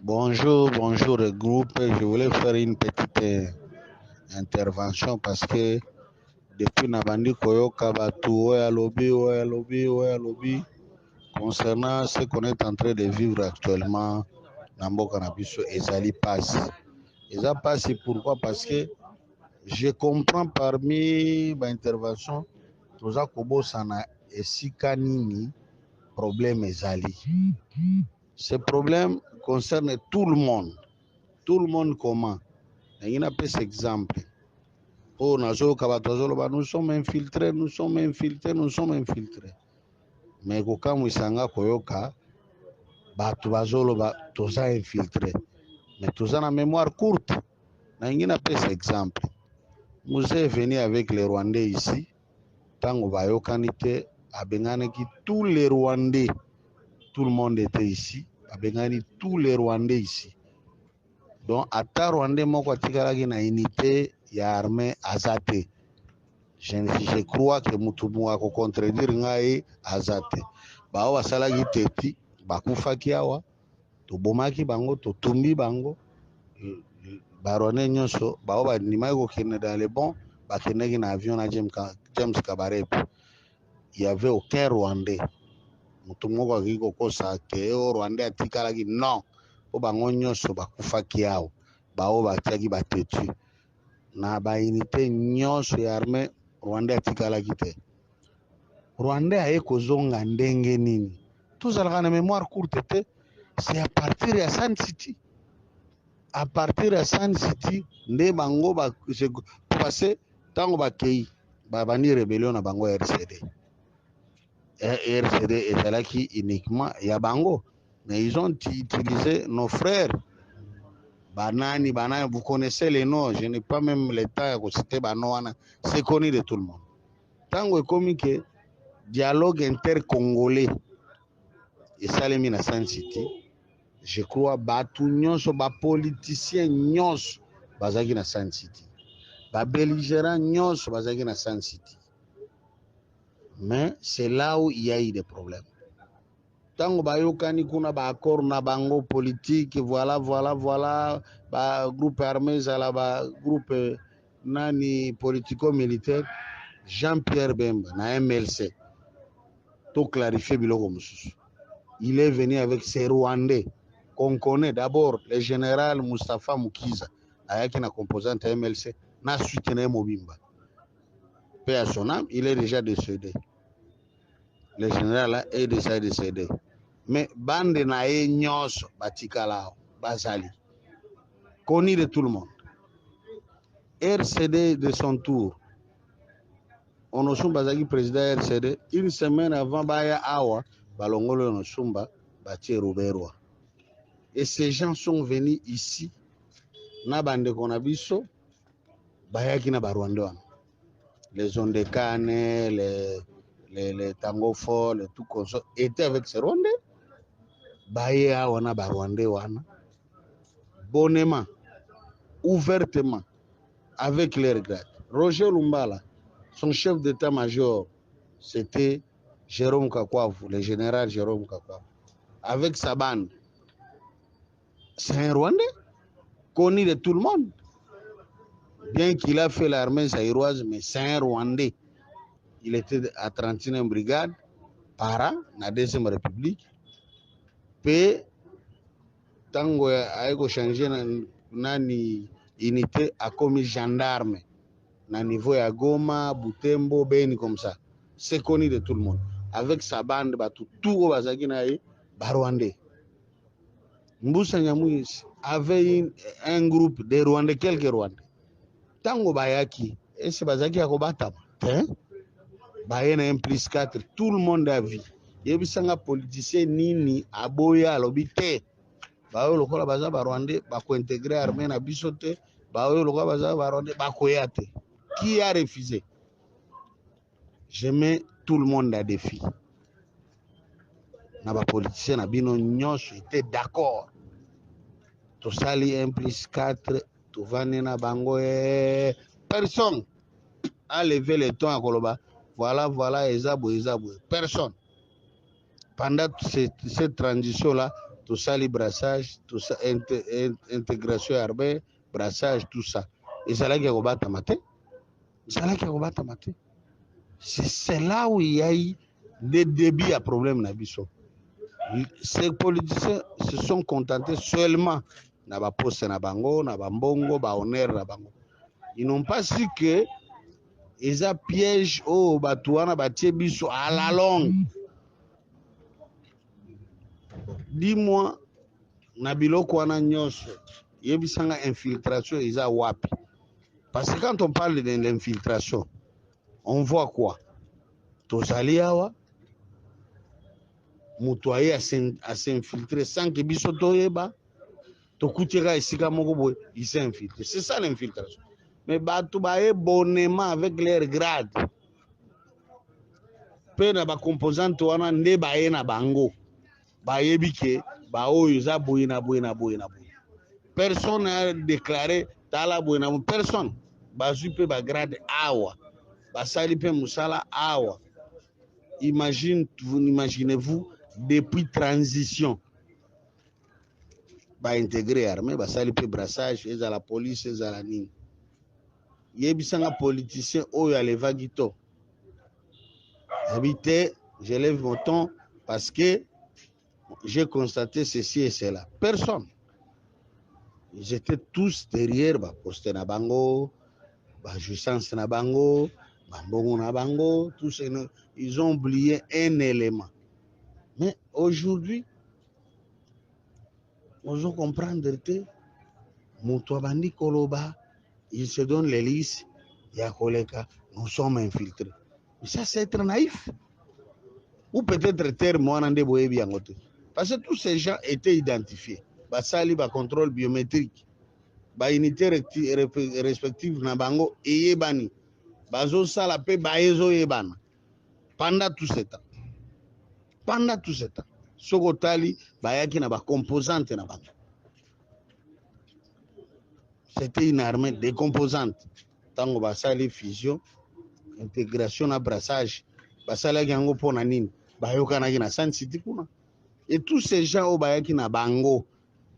Bonjour, bonjour le groupe. Je voulais faire une petite intervention parce que depuis Nabandi Koyoka Batu, Oya Lobby, concernant ce qu'on est en train de vivre actuellement, Namboka Nabiso, Ezali passe. Eza passe pourquoi? Parce que je comprends parmi ma intervention, Toza Kobo Sana et Sikanini, problème Ezali. Ce problème concerne tout le monde. Tout le monde comment? Il a pas cet exemple. Oh, nous sommes infiltrés, nous sommes infiltrés, nous sommes infiltrés. Mais quand nous sommes koyoka, batu bazolo ba toza infiltré. Mais toza na mémoire courte. Il a pas cet exemple. Nous sommes venus avec les Rwandais ici. Tango bayokanite, abengane ki tous les Rwandais, tout le monde était ici. Abengani tous les Rwandais ici. Donc, ata Rwandais moko tikalaki na unité ya armée azate. Je crois que mutumu ako contredire ngai azate. Bao basalaki teti, bakufaki awa, tobomaki bango, totumbi bango. Barone nyonso, bao bandimaki kokende dans le bon, bakendaki na avion na James Kabarebe. Il y avait aucun Rwandais. Mutu moko akiki kokosa ke o Rwandais atikalaki non. Po bango nyonso bakufaki awa. Bao batiaki batetu. Na ba unité nyonso ya armée Rwandais atikalaki te. Rwandais aye kozonga ndenge nini? Tozalaka na mémoire courte te. C'est à partir ya Sun City. À partir ya Sun City nde bango ba passé tango bakei babandi rébellion na bango RCD. RCD ezalaki uniquement ya bango. Mais ils ont utilisé nos frères. Banani, vous connaissez les noms. Je n'ai pas même le temps de citer Bano wana. C'est connu de tout le monde. Tango ekomi ke dialogue intercongolais esalemi na Sun City, je crois batu nyonso bapoliticien nyonso bazalaki na Sun City, babelligérant nyonso bazalaki na Sun City. Mais c'est là où il y a eu des problèmes. Tango bayokani kuna ba accord na bango politique, voilà ba groupe armé zala ba groupe nani politico militaire, Jean-Pierre Bemba na MLC tout clarifier biloko mususu. Il est venu avec ses Rwandais qu'on connaît d'abord, le général Mustafa Mukiza ayaki na composante MLC na suite na Mobimba. Paix à son âme, il est déjà décédé. Le général là est déjà décédé. Mais bande na ye nyonso batikala bazali connu de tout le monde. RCD de son tour, Onosumba Zaki président RCD, une semaine avant Baya Awa, Balongolo Onosumba, Bati Ruberwa. Et ces gens sont venus ici, Nabande Konabiso, Bayaki na Barwanda. Les Ondekane, les Tangofor, les tout comme ça, étaient avec ces Rwandais. Baya Awa na Barwanda wana. Bonnement, ouvertement, avec les regrets. Roger Lumbala, son chef d'état-major, c'était Jérôme Kakwavu, le général Jérôme Kakwavu. Avec sa bande, c'est un Rwandais, connu de tout le monde. Bien qu'il a fait l'armée zaïroise, mais c'est un Rwandais. Il était à 31e brigade, para, la deuxième république. Puis, tango a changé nani unité a commis gendarme. Na niveau ya Goma, Butembo, Beni comme ça. C'est connu de tout le monde. Avec sa bande, tout au Bazaki naï, Barwandais. Mboussa Nyamouis avait un groupe de Rwandais, quelques Rwandais. Tango Bayaki, et c'est Bazaki Akobata. Bayena 1+4, tout le monde a vu. Yebisanga politicien nini, aboya, lobite. Bayo lokola baza Barwandais, bako intégrer armée na bisote, bayo lokola baza Barwandais, bako yate. Qui a refusé? Je mets tout le monde à défi. Les politiciens étaient d'accord. Tout ça, 1+4, tout va na bango. Personne a levé le ton à Koloba. Voilà, Ezabo. Personne. Pendant cette transition-là, tout ça, les brassages, tout ça, intégration armée, brassage, tout ça. Et c'est là qu'il y a combattu matin. C'est là qu'il y a combattu matin. C'est là où il y a eu des débuts à problème Nabiso. Ces politiciens se sont contentés seulement na ba poste na bango, na ba mbongo, ba honneur na bango. Ils n'ont pas su que ils a piège au batouana batie biso à la longue. Dis-moi, na biloko wana nyonso, yebisanga infiltration ils a wapi. Parce que quand on parle de l'infiltration, on voit quoi? Tozali awa mutu aye à s'infiltrer sans que biso toyeba tokutira esika moko boye il s'est infiltré. C'est ça l'infiltration. Mais bato baye bonnement avec leur grade. Pe na ba composante wana nde baye na bango. Bayebi ke ba oyo eza boye na boye na boye na boye. Personne n'a déclaré tala boye na boye. Personne. Bazui pe ba grade awa. Basali pe musala awa. Imaginez-vous depuis transition. Ba intégrer armée, basali pe brassage, et à la police, et à la nini. Yebisanga politicien oyo alevaki to. Habité, j'élève mon ton parce que j'ai constaté ceci et cela. Personne. Ils étaient tous derrière ba poste na bango, ba jouissance na bango, ba mbongo na bango, tous ils ont oublié un élément. Mais aujourd'hui, on comprendre que Moutou Bandi Koloba, il se donne les listes, Yakoleka, nous sommes infiltrés. Mais ça, c'est être naïf. Ou peut-être terme Moanande Boyebi Angote. Parce que tous ces gens étaient identifiés. Basali, ba contrôle biométrique, ba unité respective na bango et yebani. Bazo salape baezo yebana. Pendant tout ce temps. Pendant tout ce temps. Sokotali, bayaki na ba composante na bango. C'était une armée de composantes. Tango basali fusion, intégration na brassage, basala yango pona nini, bayoka na Sun City kuna. Et tous ces gens au bayaki na bango,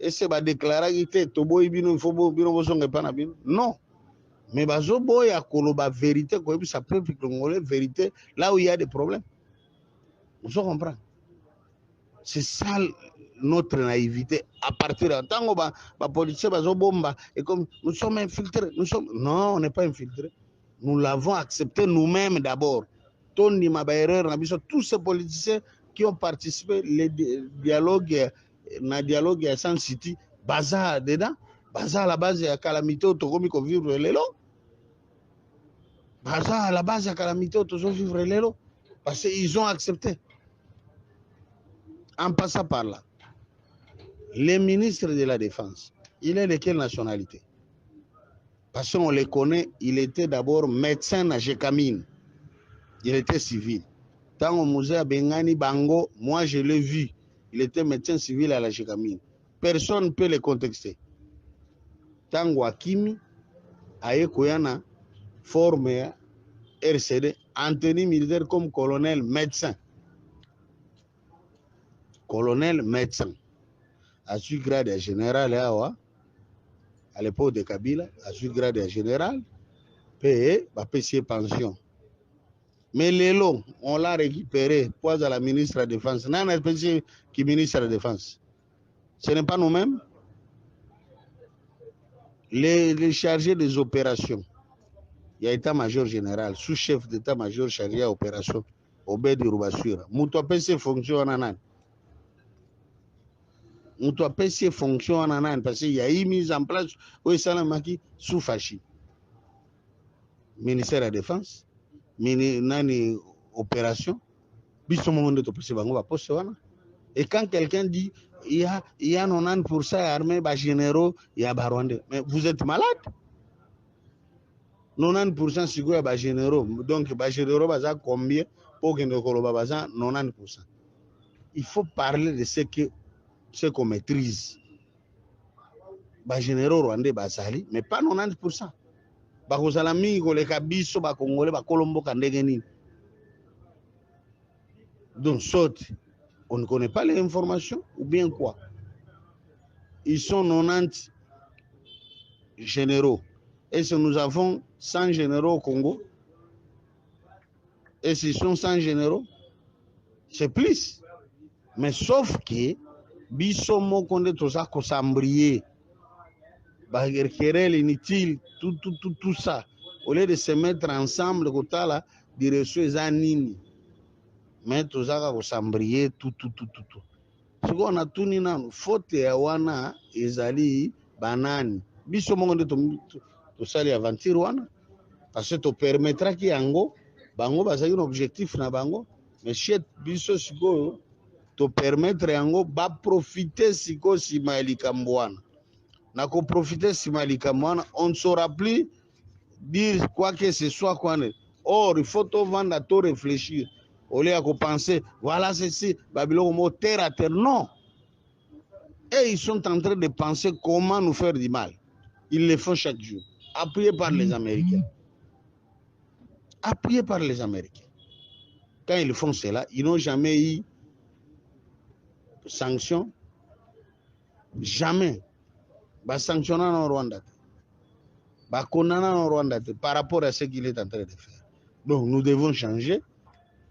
et c'est ba déclarer que toboy bino fobo bino bosonge pa na bino. Non. Mais bazo boya koloba vérité ko ça peuple congolais vérité là où il y a des problèmes. On se comprend. C'est ça notre naïveté à partir de temps où les policiers bomba et comme nous sommes infiltrés, non, on n'est pas infiltrés. Nous l'avons accepté nous-mêmes d'abord. Tony Mabayerer, tous ces politiciens qui ont participé le dialogue à Sun City, baza dedans, baza à la base de la calamité autocomi qu'on vivre l'élo. Baza à la base de la calamité autocomi vivre l'élo. Parce qu'ils ont accepté. En passant par là, le ministre de la Défense, il est de quelle nationalité? Parce qu'on le connaît, il était d'abord médecin à Jekamine. Il était civil. Tant au musée à Bengani Bango, moi je l'ai vu. Il était médecin civil à la Jekamine. Personne ne peut le contexter. Tant Wakimi, Aye Koyana, formé RCD, Anthony militaire comme colonel médecin. Colonel médecin. À ce grade de général, à l'époque de Kabila, à ce grade de général, payé, payer pension. Mais les lots, on l'a récupéré, pour à la ministre de la Défense. Non, on a qui ministre de la Défense. Ce n'est pas nous-mêmes. Les chargés des opérations, il y a état-major général, sous-chef d'état-major chargé à opération, Obed Rubassura. Moutou PC fonctionne. On doit payer ces fonctions en an parce qu'il y a eu mise en place au Salamaki sous Fachi. Ministère de la Défense, Nani Opération, et quand quelqu'un dit il y a 90% armés, généraux, il y a Barwande. Mais vous êtes malade? 90% c'est quoi généraux? Donc, généraux, combien pour que nous 90%? Il faut parler de ce qu'on maîtrise. Les généraux rwandais basali, mais pas 90%. Bakozalami ko les kabiso ba congolais ba kolombo kandegeni. Donc saute, on ne connaît pas les informations ou bien quoi? ils sont 90 généraux. Et si nous avons 100 généraux au Congo, et s'ils sont 100 généraux, c'est plus. Mais sauf que, biso moko nde toza kosambrier, querelle inutile, tout ça. Au lieu de se mettre ensemble, kotala, direction eza nini. Mais toza kosambrier, tout. Ce qu'on a tout ni nanu, faute ya wana, ezali banani. Biso moko nde tosali aventure wana, parce que to permettra ki yango, bango bazali un objectif na bango, mais chez biso sikoyo, to permettre yango ba profiter siko sima ya likambo wana. Na ko profiter sima ya likambo wana, on ne saura plus dire quoi que ce soit quoi. Or, il faut to vendre, to réfléchir. Au lieu de penser, voilà ceci, Babylone mot terre à terre. Non. Et ils sont en train de penser comment nous faire du mal. Ils le font chaque jour. Appuyés par les Américains. Appuyés par les Américains. Quand ils font cela, ils n'ont jamais eu sanctions. Jamais. Bah, sanctionner en Rwanda. Bah, condamner en Rwanda par rapport à ce qu'il est en train de faire. Donc, nous devons changer.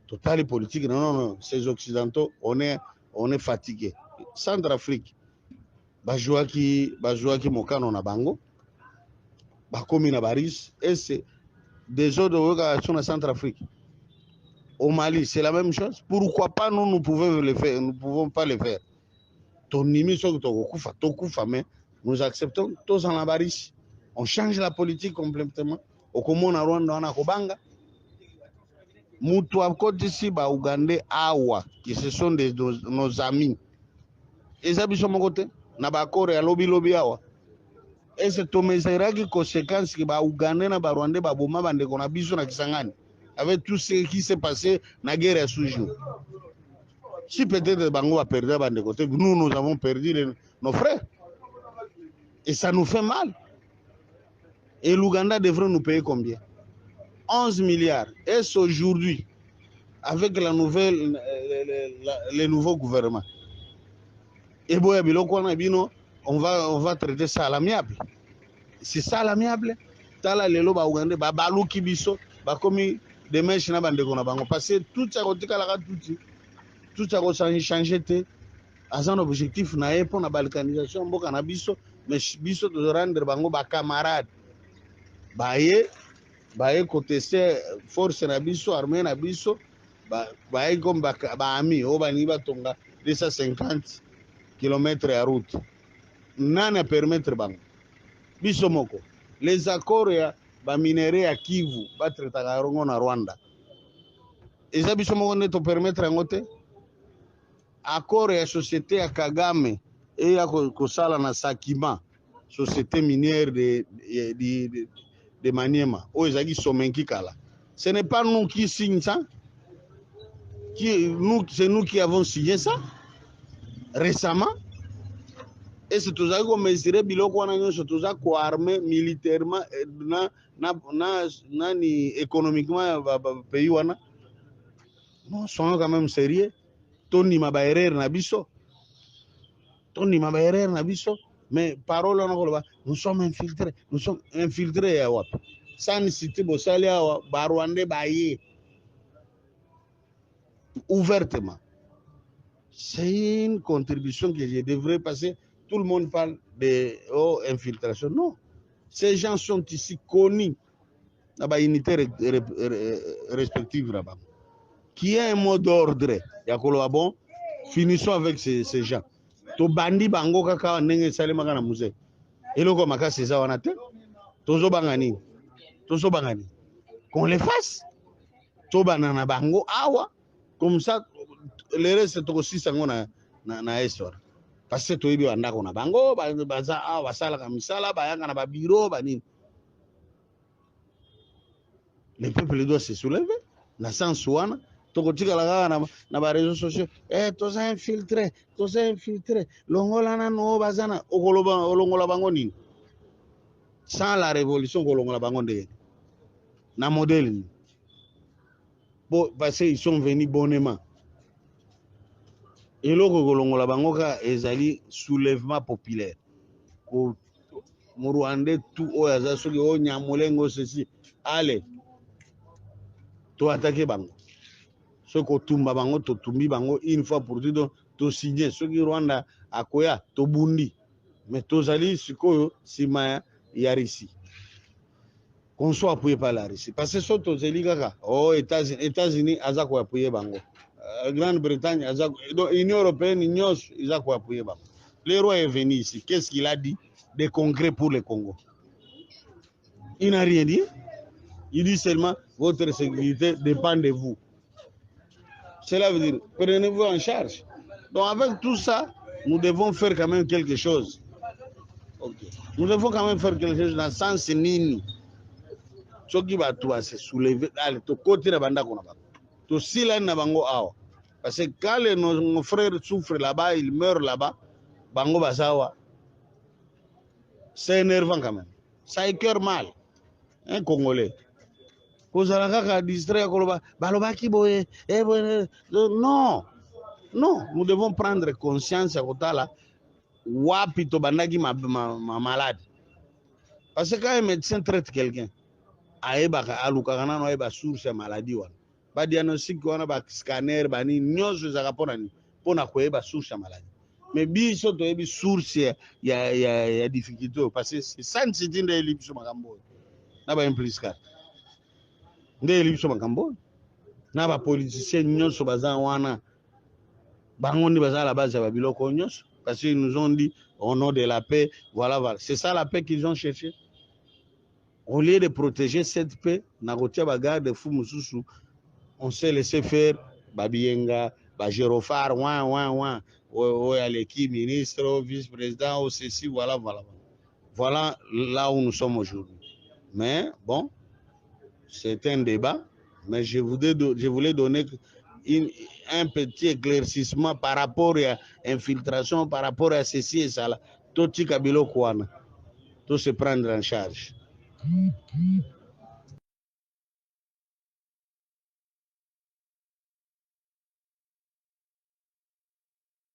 Total et politique. Non. Ces Occidentaux, on est fatigués. Centrafrique. Bajoaki Mokano na bango. Bakomi na baris. Et c'est des autres organisations en Centrafrique. Au Mali, c'est la même chose. Pourquoi pas nous pouvons le faire, nous ne pouvons pas le faire. Mais nous acceptons tous en baris. On change la politique complètement. Au Congo na Rwanda on a kobanga. Mutu akotisi ba Ougandais awa qui ce sont nos amis. Eza biso moko te na bakore ya lobi awa. Et c'est tomezeraki conséquence que ba Ougandais na ba Rwandais ba boma bandeko na biso na Kisangani. Avec tout ce qui s'est passé na guerre à Soujo. Si peut-être Bango a perdu bandeko te, nous avons perdu nos frères. Et ça nous fait mal. Et l'Ouganda devrait nous payer combien? 11 milliards. Est-ce aujourd'hui, avec le nouveau gouvernement, et on va traiter ça à l'amiable. C'est ça l'amiable. Tala lelo ba Ougandais ba baluki biso ba komi demain china bandeko na bango parce que tout ça kotika la tout ça ko changer te à un objectif na e pour na balkanisation mboka na biso mais biso de rendre bango ba camarades baye contester force na biso armée na biso baye comme ba ami o bani ba tonga 250 km ya route nana permettre bango biso moko les accords ya ba minerais ya Kivu ba traitaka rongo na Rwanda eza biso moko ne to permettre yango te. Accord ya société ya Kagame et ya kosala na Sakima société minière de Maniema o ezaki somenki kala. Ce n'est pas nous qui signons ça, c'est nous qui avons signé ça récemment. Et c'est tout ça qu'on mesurait biloko wana nyonso toza ko armé militairement ni économiquement pays wana. Non, sont quand même sérieux. Tony Mabayerer na biso. Mais parole nous sommes infiltrés ya wapi. Sans citer bosali awa Barwandais baye ouvertement. C'est une contribution que je devrais passer. Tout le monde parle de infiltration. Non. Ces gens sont ici connus dans les unités respectives là-bas. Qui a un mot d'ordre. Bon, finissons avec ces gens. To bandi bango kaka nenge salema kana musée. Eloko makasi za wana te. Tozo bangani. Qu'on les fasse. To banana bango awa. Comme ça le reste to aussi sango na histoire. Parce que to ibi wandako na bango baza awa sala kamisala bayanga na ba bureau banini. Le peuple doit se soulever. Na sens wana tokotika la na ba réseaux sociaux toza infiltré longola na no bazana olongola bango nini sans la révolution kolongola bango ndenge na modèle bon parce qu'ils sont venus bonnement eloko kolongola bango ka ezali soulèvement populaire ko Rwandais tout oyo aza soki o Nyamulengo ceci ale to attaquer bango soki kotumba bango totumbi bango une fois pour tout to signer soki Rwanda akoya to bundi mais tozali sikoyo sima ya Russie qu'on soit appuyé par la Russie parce que so tozeli kaka oh États-Unis aza ko appuyer bango Grande-Bretagne aza donc Union européenne nyonso iza ko appuyer bango. Le roi est venu ici, qu'est-ce qu'il a dit? Des congrès pour le Congo. Il n'a rien dit. Il dit seulement votre sécurité dépend de vous. Cela veut dire prenez-vous en charge. Donc avec tout ça, nous devons faire quand même quelque chose. Okay. Nous devons quand même faire quelque chose dans le sens nini. Ce qui va tout se soulever, allez, to côté de banda kona to sila na bango awa. Parce que quand nos frères souffrent là-bas, ils meurent là-bas, bango basawa. C'est énervant quand même. Ça écœure mal. Un Congolais. Non, non, nous devons prendre conscience à Kotala, wapi to bandaki ma malade. Parce que quand un médecin traite quelqu'un, aeba aluka kana no aeba source ya maladie wana. Ba diagnostic wana ba scanner ba ni nyonso za kapona ni pona koeba source ya maladie. Mais biso to ebi source ya difficulté parce que c'est ça nti nde elipso makambo. Na ba impliska. Nde elipso makambo. Na ba politiciens nyonso baza wana bango ndi baza la base ya babiloko nyonso parce qu'ils nous ont dit au nom de la paix voilà voilà c'est ça la paix qu'ils ont cherché au lieu de protéger cette paix na kotia bagarde fou mususu on s'est laissé faire babienga ba Gérofard ouin oya l'équipe ministre vice-président ou ceci voilà voilà là où nous sommes aujourd'hui mais bon c'est un débat mais je voulais donner un petit éclaircissement par rapport à infiltration, par rapport à ceci et ça. Tout ce qui est tout se prendre en charge.